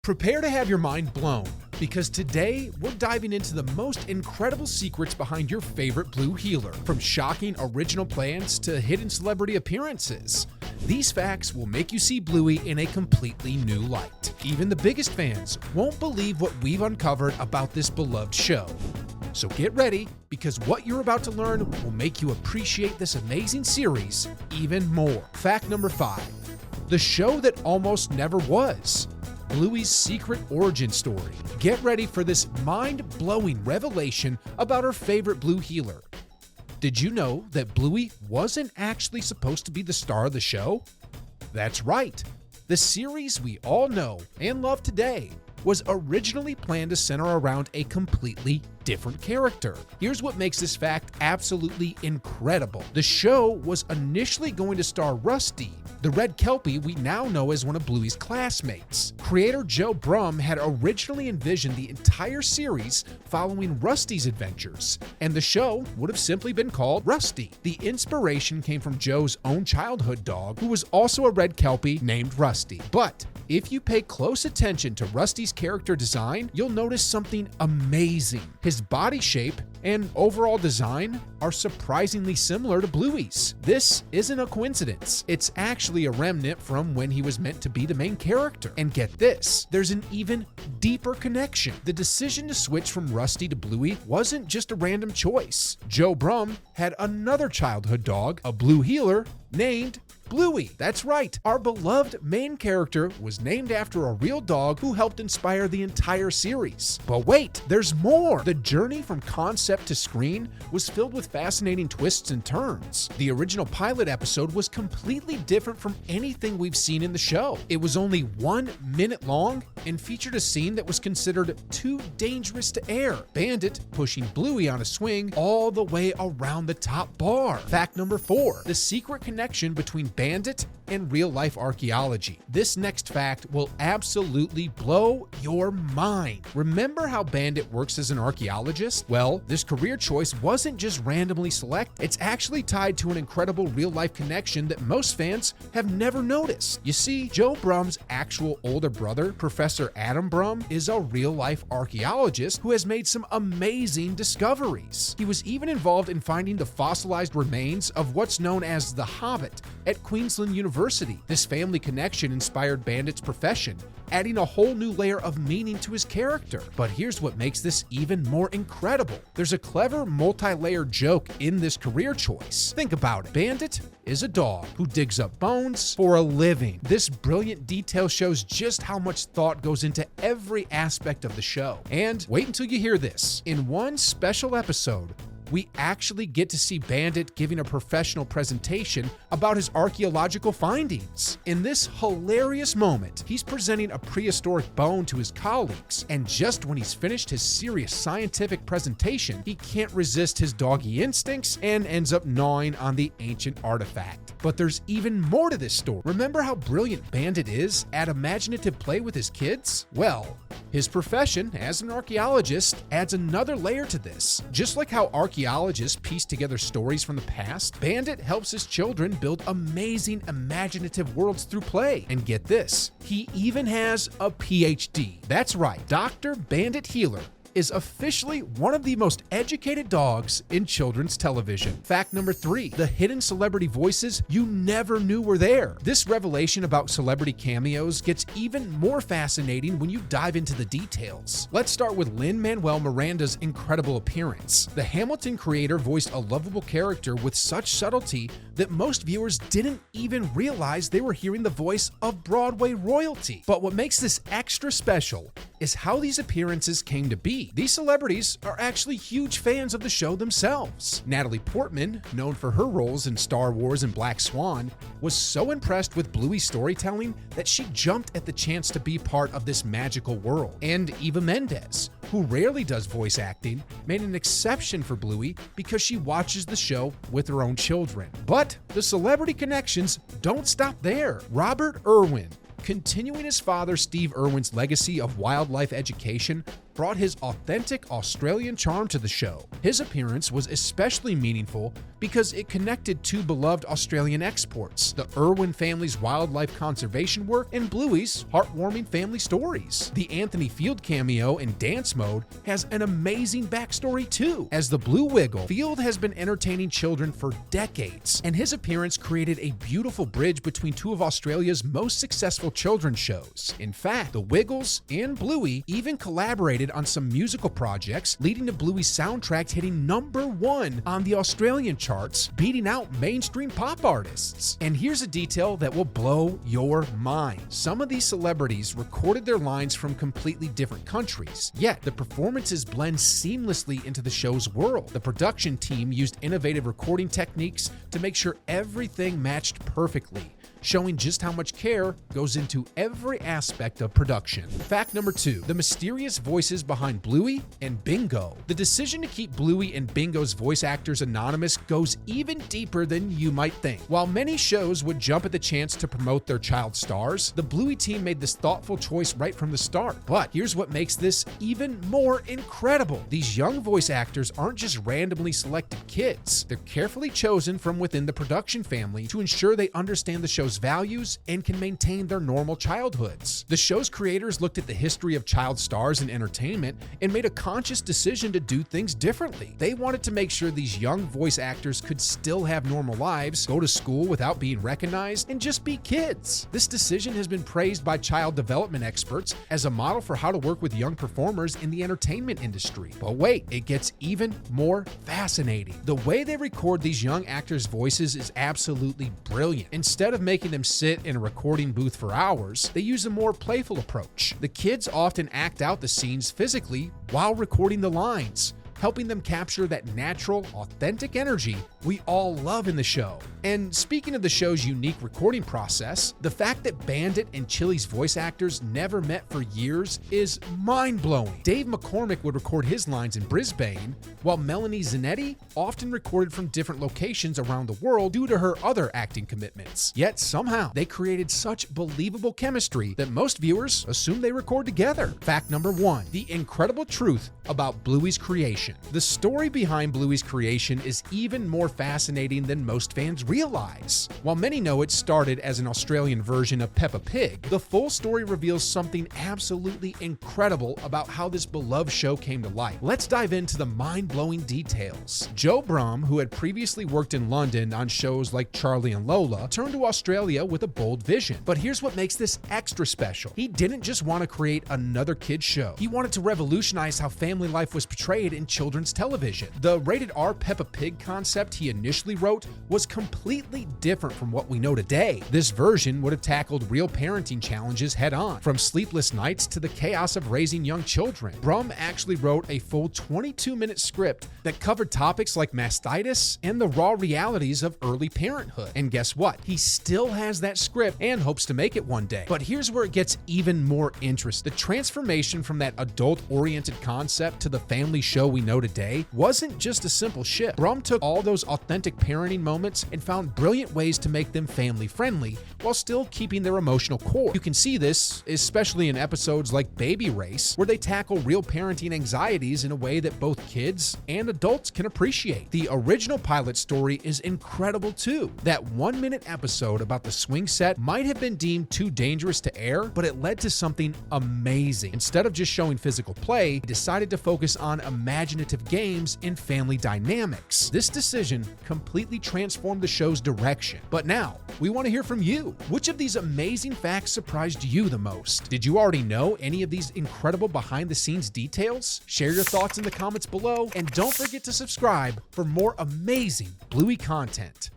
Prepare to have your mind blown, because today we're diving into the most incredible secrets behind your favorite blue healer, from shocking original plans to hidden celebrity appearances. These facts will make you see Bluey in a completely new light. Even the biggest fans won't believe what we've uncovered about this beloved show. So get ready, because what you're about to learn will make you appreciate this amazing series even more. Fact number 5. The show that almost never was. Bluey's secret origin story. Get ready for this mind-blowing revelation about our favorite blue healer. Did you know that Bluey wasn't actually supposed to be the star of the show? That's right. The series we all know and love today was originally planned to center around a completely different character. Here's what makes this fact absolutely incredible. The show was initially going to star Rusty, the red Kelpie we now know as one of Bluey's classmates. Creator Joe Brum had originally envisioned the entire series following Rusty's adventures, and the show would have simply been called Rusty. The inspiration came from Joe's own childhood dog, who was also a red Kelpie named Rusty. But if you pay close attention to Rusty's character design, you'll notice something amazing. His body shape and overall design are surprisingly similar to Bluey's. This isn't a coincidence. It's actually a remnant from when he was meant to be the main character. And get this, there's an even deeper connection. The decision to switch from Rusty to Bluey wasn't just a random choice. Joe Brum had another childhood dog, a blue healer, named Bluey. That's right, our beloved main character was named after a real dog who helped inspire the entire series. But wait, there's more! The journey from concept to screen was filled with fascinating twists and turns. The original pilot episode was completely different from anything we've seen in the show. It was only 1 minute long and featured a scene that was considered too dangerous to air. Bandit pushing Bluey on a swing all the way around the top bar. Fact number 4, the secret connection between Bandit and real-life archaeology. This next fact will absolutely blow your mind. Remember how Bandit works as an archaeologist? Well, this career choice wasn't just randomly selected. It's actually tied to an incredible real-life connection that most fans have never noticed. You see, Joe Brum's actual older brother, Professor Adam Brum, is a real-life archaeologist who has made some amazing discoveries. He was even involved in finding the fossilized remains of what's known as the Hobbit at Queensland University. This family connection inspired Bandit's profession, adding a whole new layer of meaning to his character. But here's what makes this even more incredible. There's a clever multi-layered joke in this career choice. Think about it. Bandit is a dog who digs up bones for a living. This brilliant detail shows just how much thought goes into every aspect of the show. And wait until you hear this. In one special episode, we actually get to see Bandit giving a professional presentation about his archaeological findings. In this hilarious moment, he's presenting a prehistoric bone to his colleagues, and just when he's finished his serious scientific presentation, he can't resist his doggy instincts and ends up gnawing on the ancient artifact. But there's even more to this story. Remember how brilliant Bandit is at imaginative play with his kids? Well, his profession as an archaeologist adds another layer to this. Just like how archaeologists piece together stories from the past, Bandit helps his children build amazing imaginative worlds through play. And get this, he even has a PhD. That's right, Dr. Bandit Healer is officially one of the most educated dogs in children's television. Fact number 3, the hidden celebrity voices you never knew were there. This revelation about celebrity cameos gets even more fascinating when you dive into the details. Let's start with Lin-Manuel Miranda's incredible appearance. The Hamilton creator voiced a lovable character with such subtlety that most viewers didn't even realize they were hearing the voice of Broadway royalty. But what makes this extra special is how these appearances came to be. These celebrities are actually huge fans of the show themselves. Natalie Portman, known for her roles in Star Wars and Black Swan, was so impressed with Bluey's storytelling that she jumped at the chance to be part of this magical world. And Eva Mendes, who rarely does voice acting, made an exception for Bluey because she watches the show with her own children. But the celebrity connections don't stop there. Robert Irwin, continuing his father Steve Irwin's legacy of wildlife education, brought his authentic Australian charm to the show. His appearance was especially meaningful because it connected two beloved Australian exports, the Irwin family's wildlife conservation work and Bluey's heartwarming family stories. The Anthony Field cameo in Dance Mode has an amazing backstory too. As the Blue Wiggle, Field has been entertaining children for decades, and his appearance created a beautiful bridge between two of Australia's most successful children's shows. In fact, the Wiggles and Bluey even collaborated on some musical projects, leading to Bluey's soundtrack hitting #1 on the Australian charts, beating out mainstream pop artists. And here's a detail that will blow your mind. Some of these celebrities recorded their lines from completely different countries, yet the performances blend seamlessly into the show's world. The production team used innovative recording techniques to make sure everything matched perfectly, showing just how much care goes into every aspect of production. Fact number 2, the mysterious voices behind Bluey and Bingo. The decision to keep Bluey and Bingo's voice actors anonymous goes even deeper than you might think. While many shows would jump at the chance to promote their child stars, the Bluey team made this thoughtful choice right from the start. But here's what makes this even more incredible. These young voice actors aren't just randomly selected kids. They're carefully chosen from within the production family to ensure they understand the show's values and can maintain their normal childhoods. The show's creators looked at the history of child stars in entertainment and made a conscious decision to do things differently. They wanted to make sure these young voice actors could still have normal lives, go to school without being recognized, and just be kids. This decision has been praised by child development experts as a model for how to work with young performers in the entertainment industry. But wait, it gets even more fascinating. The way they record these young actors' voices is absolutely brilliant. Instead of making them sit in a recording booth for hours, they use a more playful approach. The kids often act out the scenes physically while recording the lines, helping them capture that natural, authentic energy we all love in the show. And speaking of the show's unique recording process, the fact that Bandit and Chili's voice actors never met for years is mind-blowing. Dave McCormick would record his lines in Brisbane, while Melanie Zanetti often recorded from different locations around the world due to her other acting commitments. Yet somehow, they created such believable chemistry that most viewers assume they record together. Fact number 1, the incredible truth about Bluey's creation. The story behind Bluey's creation is even more fascinating than most fans realize. While many know it started as an Australian version of Peppa Pig, the full story reveals something absolutely incredible about how this beloved show came to life. Let's dive into the mind-blowing details. Joe Brumm, who had previously worked in London on shows like Charlie and Lola, turned to Australia with a bold vision. But here's what makes this extra special. He didn't just want to create another kids show. He wanted to revolutionize how family life was portrayed in children's television. The rated R Peppa Pig concept he initially wrote was completely different from what we know today. This version would have tackled real parenting challenges head on, from sleepless nights to the chaos of raising young children. Brumm actually wrote a full 22-minute script that covered topics like mastitis and the raw realities of early parenthood. And guess what? He still has that script and hopes to make it one day. But here's where it gets even more interesting. The transformation from that adult-oriented concept to the family show we know today wasn't just a simple shift. Brumm took all those authentic parenting moments and found brilliant ways to make them family-friendly while still keeping their emotional core. You can see this especially in episodes like Baby Race, where they tackle real parenting anxieties in a way that both kids and adults can appreciate. The original pilot story is incredible too. That 1-minute episode about the swing set might have been deemed too dangerous to air, but it led to something amazing. Instead of just showing physical play, he decided to focus on imaginative games and family dynamics. This decision completely transformed the show's direction. But now, we want to hear from you. Which of these amazing facts surprised you the most? Did you already know any of these incredible behind-the-scenes details? Share your thoughts in the comments below, and don't forget to subscribe for more amazing Bluey content.